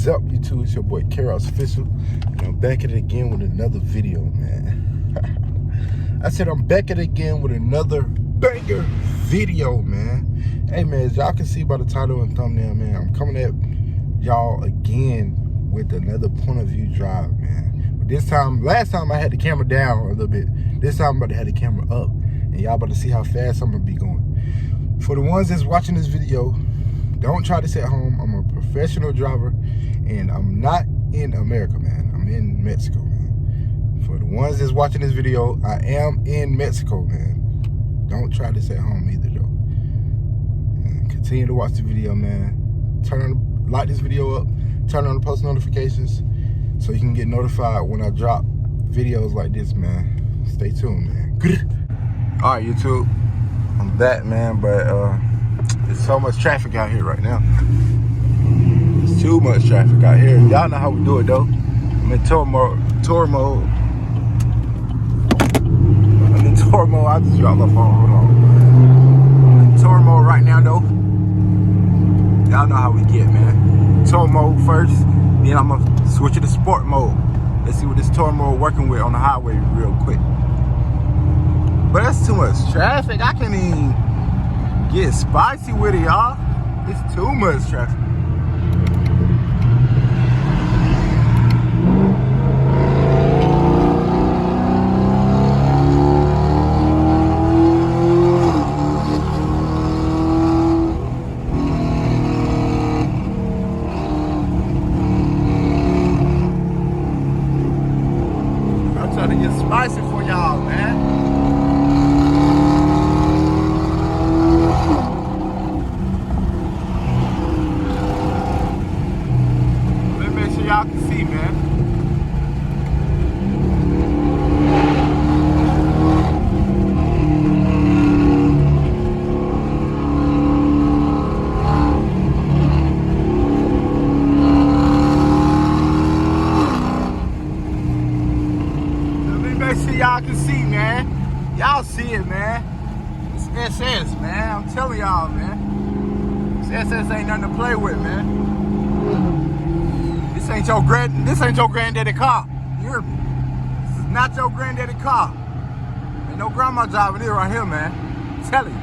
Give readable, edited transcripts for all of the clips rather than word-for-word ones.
up, YouTube? It's your boy KROCK'SOfficial, and I'm back at it again with another video, man. I said I'm back at it again with another banger video, man. Hey, man, as y'all can see by the title and thumbnail, man, I'm coming at y'all again with another point of view drive, man. But this time, last time I had the camera down a little bit. This time I'm about to have the camera up, and y'all about to see how fast I'm gonna be going. For the ones that's watching this video, don't try this at home. I'm a professional driver, and I'm not in America, man. I'm in Mexico, man. For the ones that's watching this video, I am in Mexico, man. Don't try this at home either, though. And continue to watch the video, man. Like this video up, turn on the post notifications so you can get notified when I drop videos like this, man. Stay tuned, man. All right, YouTube. I'm back, man, but there's so much traffic out here right now. There's too much traffic out here. Y'all know how we do it, though. I'm in tour mode. I'm in tour mode. I just dropped my phone. Hold on. I'm in tour mode right now, though. Y'all know how we get, man. Tour mode first, then I'm gonna switch it to sport mode. Let's see what this tour mode working with on the highway real quick. But that's too much traffic. I can't even get spicy with it, y'all. It's too much traffic. I'm trying to get spicy for y'all, man. Y'all can see, man. Let me make sure y'all can see, man. Y'all see it, man. It's SS, man. I'm telling y'all, man. This SS ain't nothing to play with, man. This ain't your granddaddy car. You hear me? This is not your granddaddy car. Ain't no grandma driving it right here, man. I'm telling you.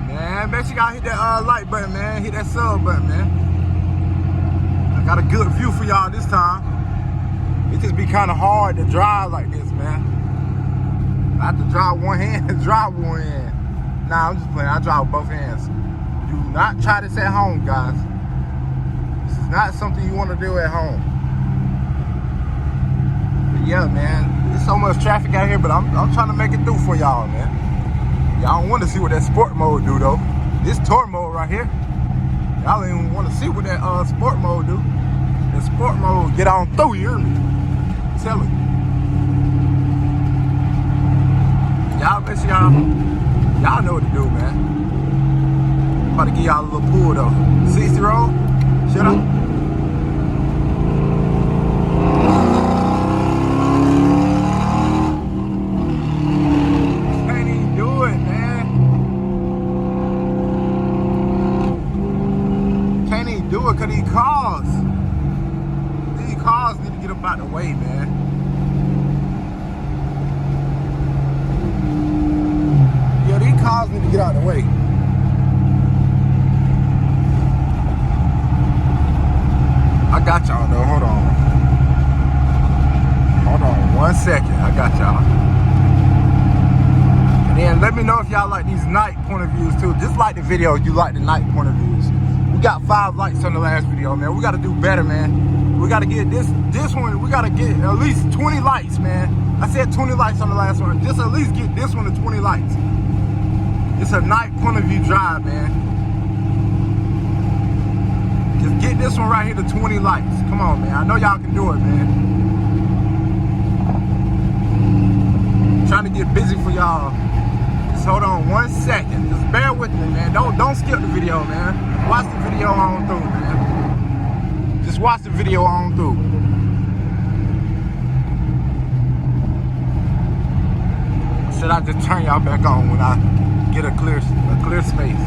Man, make sure y'all hit that like button, man. Hit that sub button, man. I got a good view for y'all this time. It just be kind of hard to drive like this, man. I have to drive one hand and drive one hand. Nah, I'm just playing. I drive with both hands. Do not try this at home, guys. Not something you want to do at home. But yeah, man, there's so much traffic out here, but I'm trying to make it through for y'all, man. Y'all don't want to see what that sport mode do, though. This tour mode right here, y'all don't even want to see what that sport mode do. The sport mode get on through, you hear me? Tell me. Y'all bet y'all know what to do, man. I'm about to give y'all a little pull, though. 60 roll. Shut up. Can't even do it, man. Can't even do it because these cars need to get up out the way, man. Yeah, these cars need to get out of the way. I got y'all though, hold on. Hold on 1 second, I got y'all. And then let me know if y'all like these night point of views too. Just like the video if you like the night point of views. We got 5 likes on the last video, man. We gotta do better, man. We gotta get this one, we gotta get at least 20 likes, man. I said 20 likes on the last one. Just at least get this one to 20 likes. It's a night point of view drive, man. Just get this one right here to 20 likes. Come on, man. I know y'all can do it, man. I'm trying to get busy for y'all. Just hold on 1 second. Just bear with me, man. Don't skip the video, man. Watch the video on through, man. Just watch the video on through. Or should I just turn y'all back on when I get a clear space?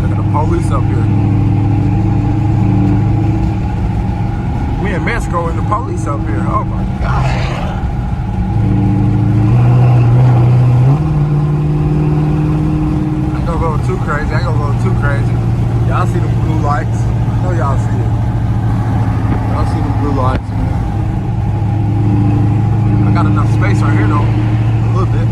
Look at the police up here. in Mexico and the police up here. Oh my God. I ain't gonna go too crazy. Y'all see the blue lights. I know y'all see it. Y'all see the blue lights, man. I got enough space right here though. A little bit.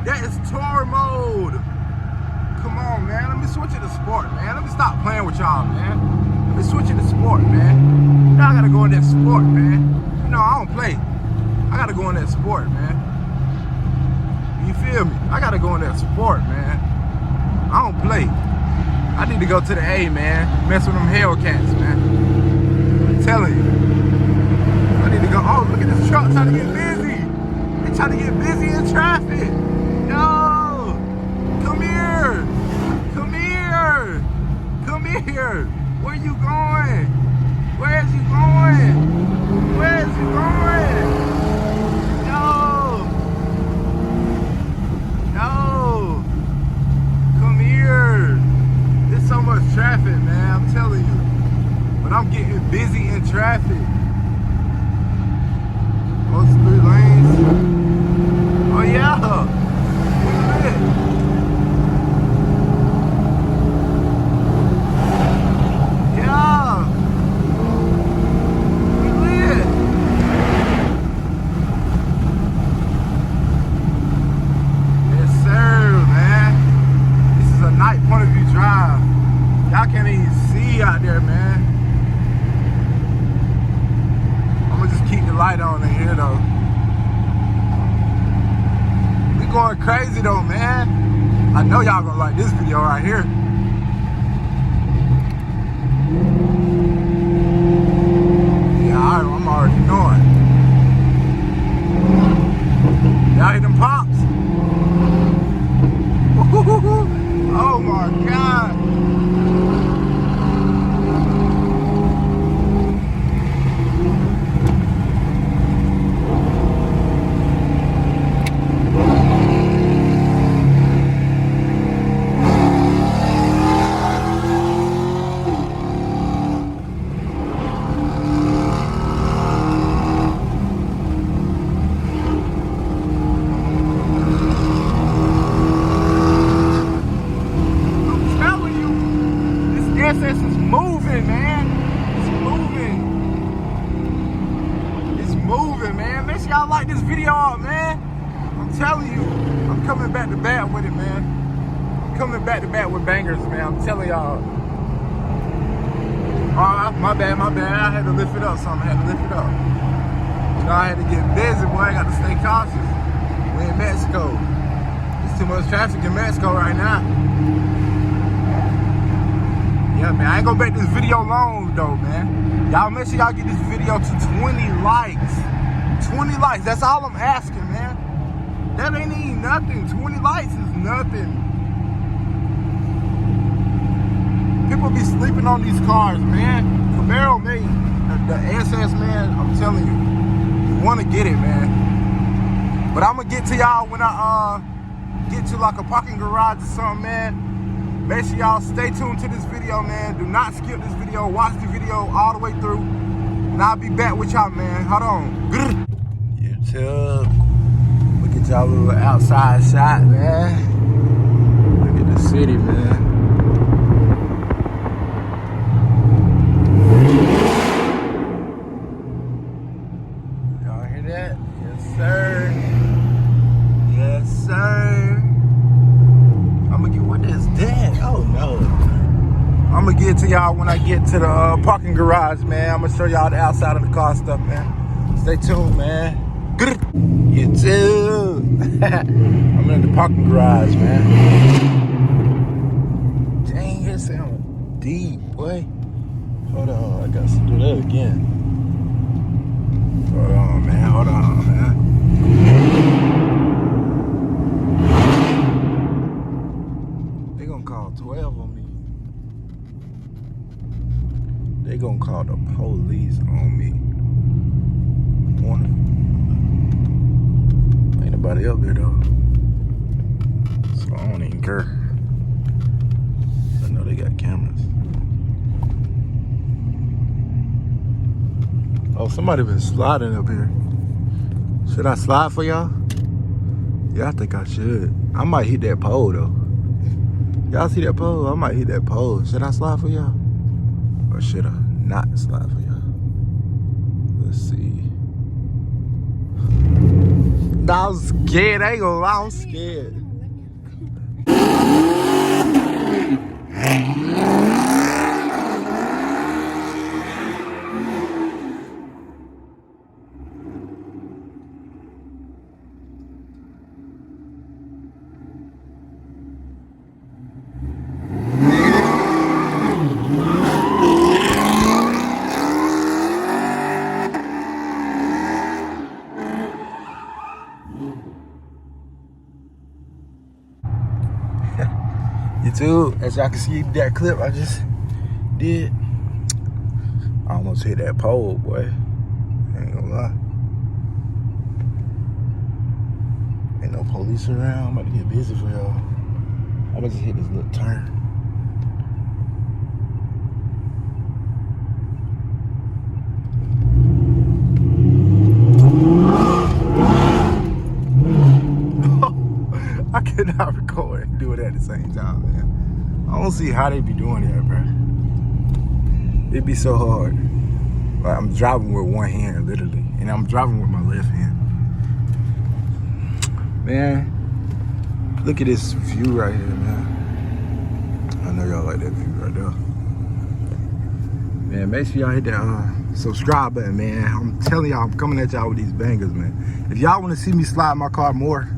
That is tour mode. Come on, man. Let me switch it to sport, man. Let me stop playing with y'all, man. Let me switch it to sport, man. Now I gotta go in that sport, man. You know, I don't play. I gotta go in that sport, man. You feel me? I gotta go in that sport, man. I don't play. I need to go to the A, man. Mess with them Hellcats, man. I'm telling you. I need to go. Oh, look at this truck trying to get busy. They trying to get busy in traffic. No! Come here! Come here! Come here! Where you going? Where is you going? Where is you going? No! No! Come here! There's so much traffic, man, I'm telling you. But I'm getting busy in traffic. Those 3 lanes. Oh yeah! Going crazy though, man. I know y'all gonna like this video right here. Yeah, I'm already knowing. Y'all hear them pops? Oh my God. Y'all like this video out, man. I'm telling you, I'm coming back to back with it, man. I'm coming back to back with bangers, man. I'm telling y'all. Oh, my bad. I had to lift it up something. You know, I had to get busy, boy. I got to stay cautious. We in Mexico. There's too much traffic in Mexico right now. Yeah, man. I ain't gonna make this video long, though, man. Y'all make sure y'all get this video to 20 likes. 20 likes, that's all I'm asking, man. That ain't even nothing. 20 likes is nothing. People be sleeping on these cars, man. CAMARO made the SS, man. I'm telling you, you want to get it, man. But I'm gonna get to y'all when I get to like a parking garage or something, man. Make sure y'all stay tuned to this video, man. Do not skip this video. Watch the video all the way through. And I'll be back with y'all, man. Hold on. YouTube. Look at y'all little outside shot, man. Look at the city, man. Y'all hear that? Yes, sir. Yes, sir. I'ma get, what is that? Oh, no. I'm gonna get to y'all when I get to the parking garage, man. I'm gonna show y'all the outside of the car stuff, man. Stay tuned, man. You too. I'm in the parking garage, man. Dang, it sounds deep, boy. Hold on, I got to do that again. Hold on, man. Hold on, man. They gonna call 12 on me. They gonna call the police on me. Ain't nobody up here though, so I don't even care. I know they got cameras. Oh, somebody been sliding up here. Should I slide for y'all? Yeah, I think I should. I might hit that pole though. Y'all see that pole? I might hit that pole. Should I slide for y'all? Or should I not slide for y'all? Let's see. Nah, I'm scared. I ain't gonna lie, I'm scared. You too, as y'all can see that clip I just did. I almost hit that pole, boy. Ain't gonna lie. Ain't no police around. I'm about to get busy for y'all. I'm about to hit this little turn. I cannot record and do it at the same time, man. I don't see how they be doing that, bro. It'd be so hard. Like, I'm driving with one hand, literally, and I'm driving with my left hand. Man, look at this view right here, man. I know y'all like that view right there. Man, make sure y'all hit that subscribe button, man. I'm telling y'all, I'm coming at y'all with these bangers, man. If y'all want to see me slide my car more,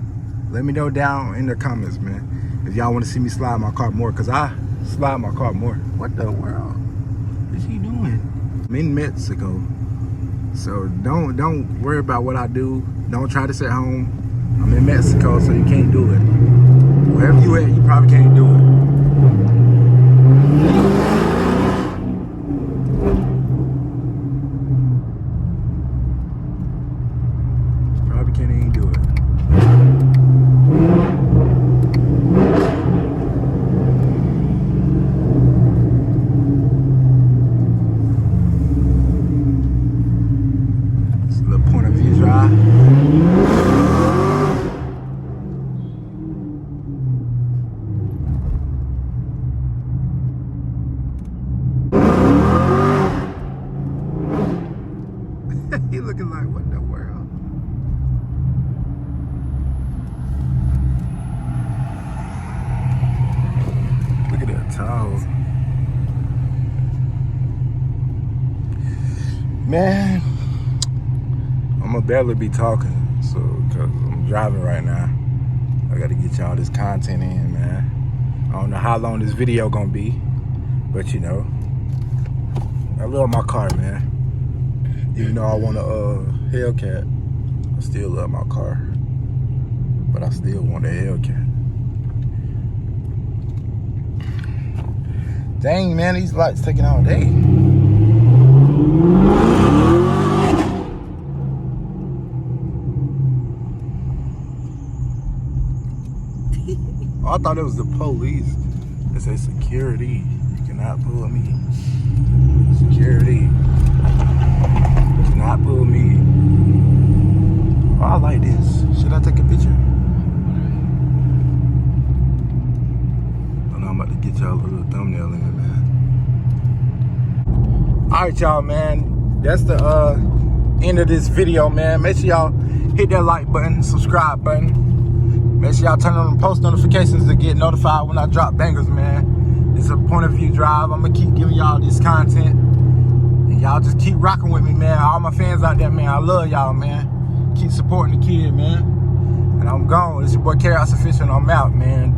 let me know down in the comments, man. If y'all want to see me slide my car more, because I slide my car more. What the world is he doing? I'm in Mexico. So don't worry about what I do. Don't try to sit home. I'm in Mexico, so you can't do it. Wherever you at, you probably can't do it. Probably can't even do it. He looking like, what the world? Look at that towel. Man, I'm gonna barely be talking, so, cause I'm driving right now. I gotta get y'all this content in, man. I don't know how long this video gonna be, but you know, I love my car, man. Even though I want a Hellcat, I still love my car. But I still want a Hellcat. Dang, man, these lights taking all day. Oh, I thought it was the police. It says security. You cannot pull me. Security. Not pull me. Oh, I like this. Should I take a picture? I know I'm about to get y'all a little thumbnail in it, man. Alright, y'all, man. That's the end of this video, man. Make sure y'all hit that like button, subscribe button. Make sure y'all turn on the post notifications to get notified when I drop bangers, man. It's a point of view drive. I'm gonna keep giving y'all this content. And y'all just keep rocking with me, man. All my fans out there, man, I love y'all, man. Keep supporting the kid, man. And I'm gone. It's your boy KROCK'S Official, and I'm out, man.